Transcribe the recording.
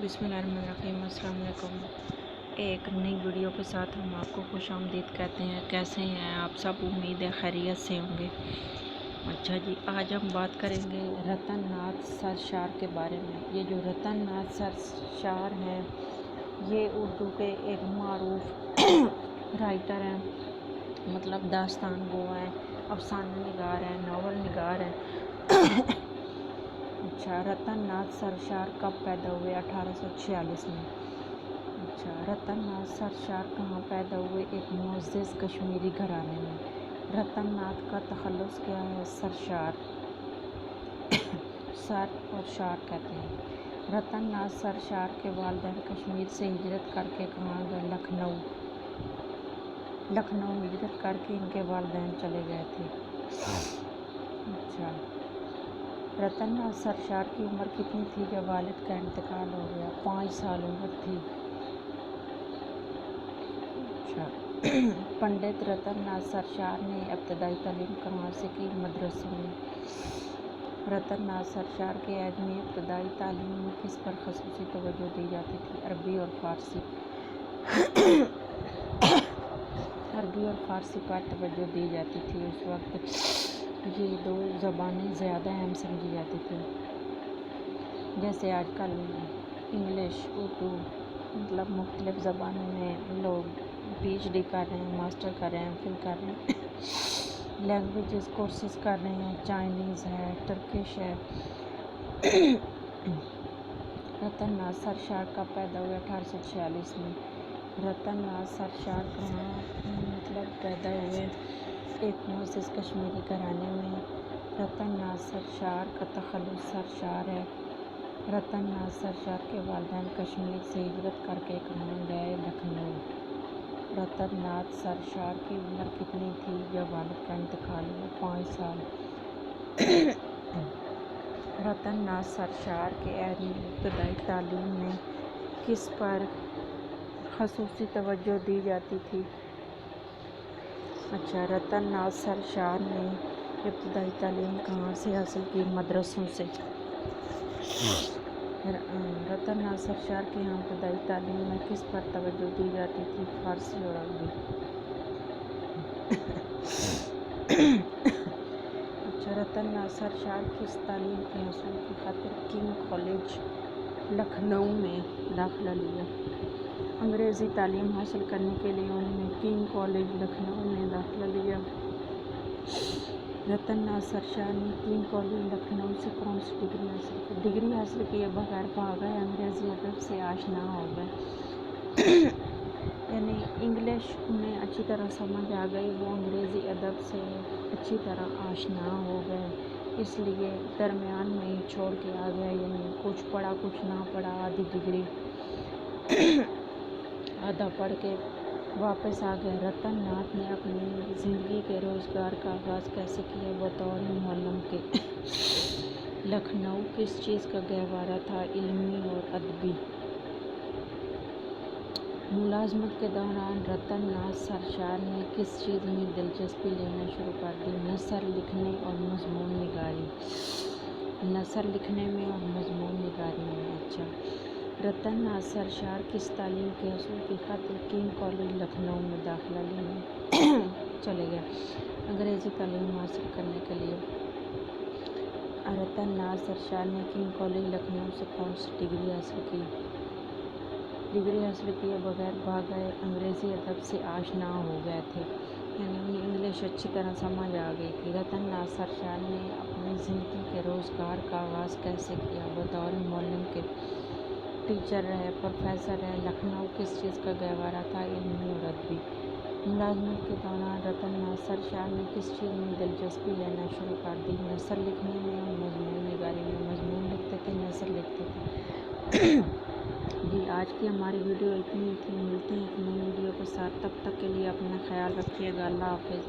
बिस्मिल्लाहिर्रहमानिर्रहीम। अस्सलाम वालेकुम। एक नई वीडियो के साथ हम आपको खुश आमदीद कहते हैं। कैसे हैं आप सब? उम्मीद है खैरियत से होंगे। अच्छा जी, आज हम बात करेंगे रतन नाथ सरशार के बारे में। ये जो रतन नाथ सरशार हैं, ये उर्दू के एक मारूफ राइटर हैं, मतलब दास्तान गो हैं, अफसाना निगार हैं, नावल निगार हैं। अच्छा, रतन नाथ सरशार कब पैदा हुए? 1846 में। अच्छा, रतन नाथ सरशार कहाँ पैदा हुए? एक मुअज़्ज़िज़ कश्मीरी घराने में। रतन नाथ का तखल्लुस क्या है? सरशार। सर और शार कहते हैं। रतन नाथ सरशार के वालिदैन कश्मीर से हिजरत करके कहाँ गए? लखनऊ हिजरत करके इनके वालिदैन चले गए थे। अच्छा, रतन नाथ सरशार की उम्र कितनी थी जब वालिद का इंतकाल हो गया? 5 साल उम्र थी। अच्छा, पंडित रतन नाथ सरशार ने इब्तदाई तालीम कहाँ से की? मदरसों में। रतन नाथ सरशार के ऐज में इब्तदाई तालीम में किस पर ख़ुसूसी तवज्जो दी जाती थी? अरबी और फ़ारसी। अरबी और फ़ारसी पर तवज्जो दी जाती थी। उस वक्त ये दो ज़बानें ज़्यादा अहम समझी जाती थी। जैसे आजकल इंग्लिश, उर्दू, मतलब मुख्तलिफ़ ज़बानों में लोग PhD कर रहे हैं, मास्टर कर रहे हैं, फिर कर रहे हैं, लैंग्वेजेस कोर्सेज़ कर रहे हैं, चाइनीज़ है, टर्किश है। रतन नाथ सरशार कब पैदा हुए? 1846 में। रतन नाथ सरशार कहाँ मतलब पैदा हुए? एक मुअज़्ज़िज़ कश्मीरी घराने में। रतन नाथ सरशार का तखल्लुस सरशार है। रतन नाथ सरशार के वालिदैन कश्मीर से हिजरत करके कहाँ गए? लखनऊ। रतन नाथ सरशार की उम्र कितनी थी जब वालिद का इंतकाल हुआ? 5 साल। रतन नाथ सरशार के ऐज में इब्तदाई तालीम में किस पर ख़ुसूसी तवज्जो दी जाती थी? अच्छा, रतन नाथ सरशार ने इब्तदाई तालीम कहाँ से हासिल की? मदरसों से। रतन नाथ सरशार के यहाँ इब्तदाई तालीम में किस पर तवज्जो दी जाती थी? फ़ारसी और अरबी। अच्छा, रतन नाथ सरशार किस तालीम के हसूल की खातिर किंग कॉलेज लखनऊ में दाखिला लिया? अंग्रेज़ी तालीम हासिल करने के लिए उन्होंने किंग कॉलेज लखनऊ में दाखिला लिया। रतन नाथ सरशार ने किंग कॉलेज लखनऊ से कौन सी डिग्री हासिल की? डिग्री हासिल किए बगैर भाग गए, अंग्रेज़ी अदब से आशना हो गए। यानी इंग्लिश उन्हें अच्छी तरह समझ आ गई, वो अंग्रेज़ी अदब से अच्छी तरह आशना हो गए, इसलिए दरमियान में ही छोड़ के आ गए। यानी कुछ पढ़ा कुछ ना पढ़ा, आधी डिग्री आधा पढ़ के वापस आ गए। रतन नाथ ने अपनी ज़िंदगी के रोज़गार का आगाज़ कैसे किया? बतौर मुअल्लिम के। लखनऊ किस चीज़ का गहवारा था? इल्मी और अदबी। मुलाज़मत के दौरान रतन नाथ सरशार ने किस चीज़ में दिलचस्पी लेना शुरू कर दी? नसर लिखने और मज़मून निगारी। नसर लिखने में और मज़मून निगारी में। अच्छा, रतन नाथ सरशार किस तालीम के हसूल की खातिर किंग कॉलेज लखनऊ में दाखिला लेने चले गए? अंग्रेज़ी तालीम हासिल करने के लिए। रतन नाथ सरशार ने किंग कॉलेज लखनऊ से कौन सी डिग्री हासिल की? डिग्री हासिल किए बगैर भाग गए, अंग्रेज़ी अदब से आशना हो गए थे, यानी उन्हें इंग्लिश अच्छी तरह समझ आ गई थी। रतन नाथ सरशार ने अपनी ज़िंदगी के रोज़गार का आगाज़ कैसे किया? बतौर मुअल्लिम के। टीचर रहे, प्रोफेसर रहे। लखनऊ किस चीज़ का गहवारा था? इल्मी और अदबी। मुलाज़मत के दौरान रतन नाथ सरशार ने किस चीज़ में दिलचस्पी लेना शुरू कर दी? नसर लिखने में और मज़मून निगारी में। मज़मून लिखते थे, नसर लिखते थे। जी, आज की हमारी वीडियो इतनी थी। मिलते हैं एक नई वीडियो के साथ, तब तक के लिए अपना ख्याल रखिएगा। अल्लाह हाफ़िज़।